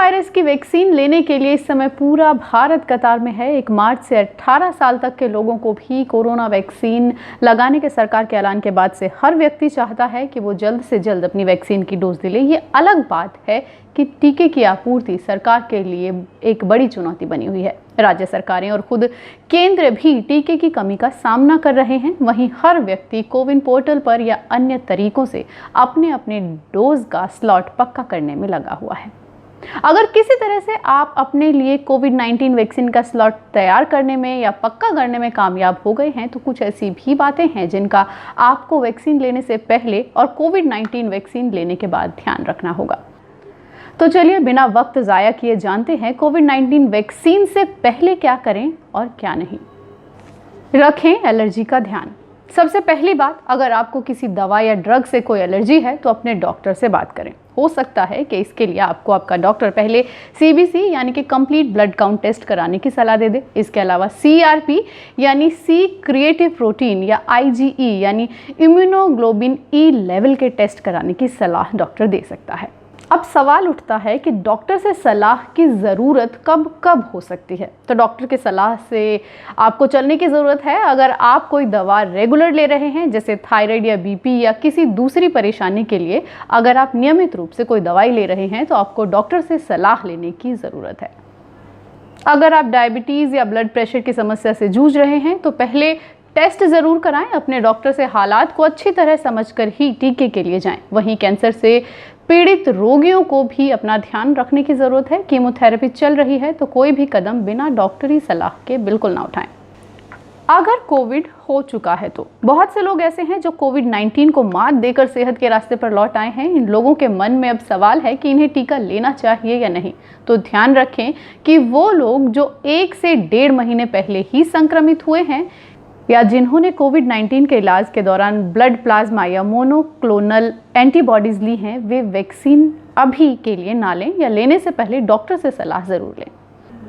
Virus की vaccine लेने के लिए इस समय पूरा भारत कतार में है। 1 मार्च से 18 साल तक के लोगों को भी कोरोना वैक्सीन लगाने के सरकार के ऐलान के बाद से हर व्यक्ति चाहता है कि वो जल्द से जल्द अपनी वैक्सीन की डोज ले। ये अलग बात है कि टीके की आपूर्ति सरकार के लिए एक बड़ी चुनौती बनी हुई है। राज्य सरकारें और खुद केंद्र भी टीके की कमी का सामना कर रहे हैं। वहीं हर व्यक्ति कोविन पोर्टल पर या अन्य तरीकों से अपने अपने डोज का स्लॉट पक्का करने में लगा हुआ है। अगर किसी तरह से आप अपने लिए कोविड-19 वैक्सीन का स्लॉट तैयार करने में या पक्का करने में कामयाब हो गए हैं तो कुछ ऐसी भी बातें हैं जिनका आपको वैक्सीन लेने से पहले और कोविड-19 वैक्सीन लेने के बाद ध्यान रखना होगा। तो चलिए बिना वक्त ज़ाया किए जानते हैं कोविड-19 वैक्सीन से पहले क्या करें और क्या नहीं। रखें एलर्जी का ध्यान। सबसे पहली बात, अगर आपको किसी दवा या ड्रग से कोई एलर्जी है तो अपने डॉक्टर से बात करें। हो सकता है कि इसके लिए आपको आपका डॉक्टर पहले CBC यानी कि कंप्लीट ब्लड काउंट टेस्ट कराने की सलाह दे दे। इसके अलावा CRP यानी C क्रिएटिव प्रोटीन या IgE यानी इम्यूनोग्लोबिन E लेवल के टेस्ट कराने की सलाह डॉक्टर दे सकता है। अब सवाल उठता है कि डॉक्टर से सलाह की ज़रूरत कब कब हो सकती है। तो डॉक्टर की सलाह से आपको चलने की ज़रूरत है अगर आप कोई दवा रेगुलर ले रहे हैं, जैसे थायराइड या BP या किसी दूसरी परेशानी के लिए अगर आप नियमित रूप से कोई दवाई ले रहे हैं तो आपको डॉक्टर से सलाह लेने की ज़रूरत है। अगर आप डायबिटीज़ या ब्लड प्रेशर की समस्या से जूझ रहे हैं तो पहले टेस्ट ज़रूर कराएं। अपने डॉक्टर से हालात को अच्छी तरह समझकर ही टीके के लिए जाएं। वहीं कैंसर से पीड़ित रोगियों को भी अपना ध्यान रखने की ज़रूरत है। कीमोथेरेपी चल रही है तो कोई भी कदम बिना डॉक्टरी सलाह के बिल्कुल ना उठाएं। अगर कोविड हो चुका है तो बहुत से लोग ऐसे हैं जो कोविड-19 को मात देकर सेहत के रास्ते पर लौट आए हैं। इन लोगों के मन में अब सवाल है कि इन्हें टीका लेना चाहिए या नहीं। तो ध्यान रखें कि वो लोग जो 1 से 1.5 महीने पहले ही संक्रमित हुए हैं या जिन्होंने कोविड-19 के इलाज के दौरान ब्लड प्लाज्मा या मोनोक्लोनल एंटीबॉडीज़ ली हैं, वे वैक्सीन अभी के लिए ना लें या लेने से पहले डॉक्टर से सलाह ज़रूर लें।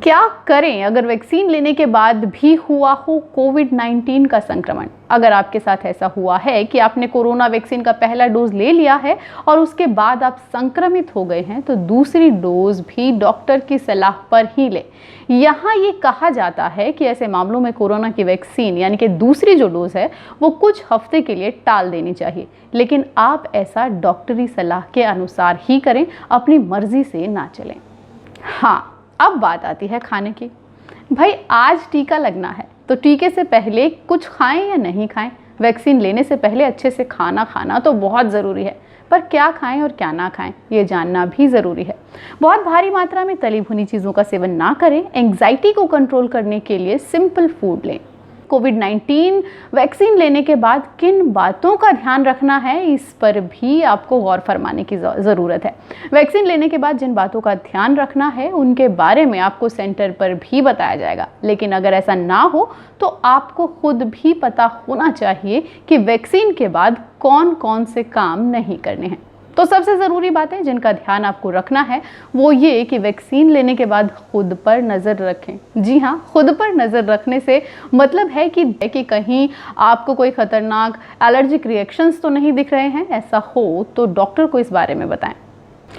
क्या करें अगर वैक्सीन लेने के बाद भी हुआ हो कोविड-19 का संक्रमण? अगर आपके साथ ऐसा हुआ है कि आपने कोरोना वैक्सीन का पहला डोज ले लिया है और उसके बाद आप संक्रमित हो गए हैं तो दूसरी डोज भी डॉक्टर की सलाह पर ही लें। यहाँ ये कहा जाता है कि ऐसे मामलों में कोरोना की वैक्सीन यानी कि दूसरी जो डोज है वो कुछ हफ्ते के लिए टाल देनी चाहिए, लेकिन आप ऐसा डॉक्टरी सलाह के अनुसार ही करें, अपनी मर्जी से ना चलें। हाँ, अब बात आती है खाने की। भाई आज टीका लगना है तो टीके से पहले कुछ खाएं या नहीं खाएं। वैक्सीन लेने से पहले अच्छे से खाना तो बहुत ज़रूरी है, पर क्या खाएं और क्या ना खाएं ये जानना भी ज़रूरी है। बहुत भारी मात्रा में तली भुनी चीज़ों का सेवन ना करें। एंग्जाइटी को कंट्रोल करने के लिए सिंपल फूड लें। कोविड-19 वैक्सीन लेने के बाद किन बातों का ध्यान रखना है इस पर भी आपको गौर फरमाने की ज़रूरत है। वैक्सीन लेने के बाद जिन बातों का ध्यान रखना है उनके बारे में आपको सेंटर पर भी बताया जाएगा, लेकिन अगर ऐसा ना हो तो आपको खुद भी पता होना चाहिए कि वैक्सीन के बाद कौन कौन से काम नहीं करने हैं। तो सबसे ज़रूरी बातें जिनका ध्यान आपको रखना है वो ये कि वैक्सीन लेने के बाद खुद पर नज़र रखें। जी हाँ, खुद पर नज़र रखने से मतलब है कि कहीं आपको कोई खतरनाक एलर्जिक रिएक्शंस तो नहीं दिख रहे हैं। ऐसा हो तो डॉक्टर को इस बारे में बताएं।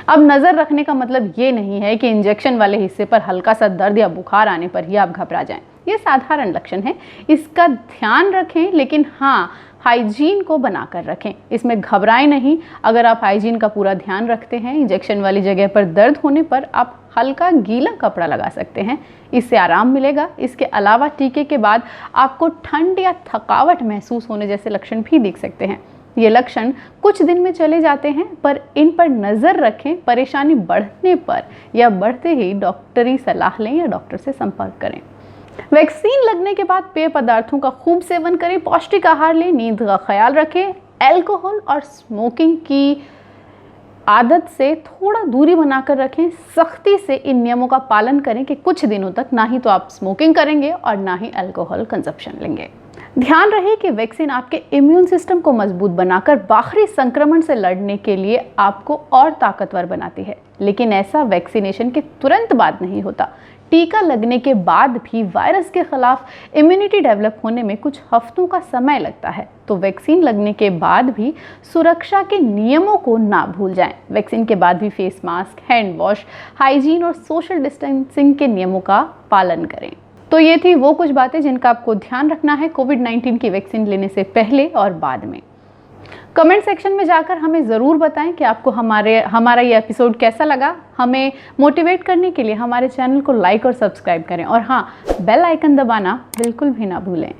अब नज़र रखने का मतलब ये नहीं है कि इंजेक्शन वाले हिस्से पर हल्का सा दर्द या बुखार आने पर ही आप घबरा जाएं। ये साधारण लक्षण है, इसका ध्यान रखें, लेकिन हाँ हाइजीन को बनाकर रखें। इसमें घबराएं नहीं। अगर आप हाइजीन का पूरा ध्यान रखते हैं, इंजेक्शन वाली जगह पर दर्द होने पर आप हल्का गीला कपड़ा लगा सकते हैं, इससे आराम मिलेगा। इसके अलावा टीके के बाद आपको ठंड या थकावट महसूस होने जैसे लक्षण भी दिख सकते हैं। ये लक्षण कुछ दिन में चले जाते हैं, पर इन पर नज़र रखें। परेशानी बढ़ने पर या बढ़ते ही डॉक्टरी सलाह लें या डॉक्टर से संपर्क करें। वैक्सीन लगने के बाद पेय पदार्थों का खूब सेवन करें, पौष्टिक आहार लें, नींद का ख्याल रखें, अल्कोहल और स्मोकिंग की आदत से थोड़ा दूरी बनाकर रखें। सख्ती से इन नियमों का पालन करें कि कुछ दिनों तक ना ही तो आप स्मोकिंग करेंगे और ना ही अल्कोहल कंजप्शन लेंगे। ध्यान रहे कि वैक्सीन आपके इम्यून सिस्टम को मजबूत बनाकर बाहरी संक्रमण से लड़ने के लिए आपको और ताकतवर बनाती है, लेकिन ऐसा वैक्सीनेशन के तुरंत बाद नहीं होता। टीका लगने के बाद भी वायरस के खिलाफ इम्यूनिटी डेवलप होने में कुछ हफ्तों का समय लगता है। तो वैक्सीन लगने के बाद भी सुरक्षा के नियमों को ना भूल जाएं। वैक्सीन के बाद भी face mask, hand wash, hygiene और सोशल डिस्टेंसिंग के नियमों का पालन करें। तो ये थी वो कुछ बातें जिनका आपको ध्यान रखना है कोविड-19 की वैक्सीन लेने से पहले और बाद में। कमेंट सेक्शन में जाकर हमें ज़रूर बताएं कि आपको हमारा ये एपिसोड कैसा लगा। हमें मोटिवेट करने के लिए हमारे चैनल को लाइक और सब्सक्राइब करें और हाँ, बेल आइकन दबाना बिल्कुल भी ना भूलें।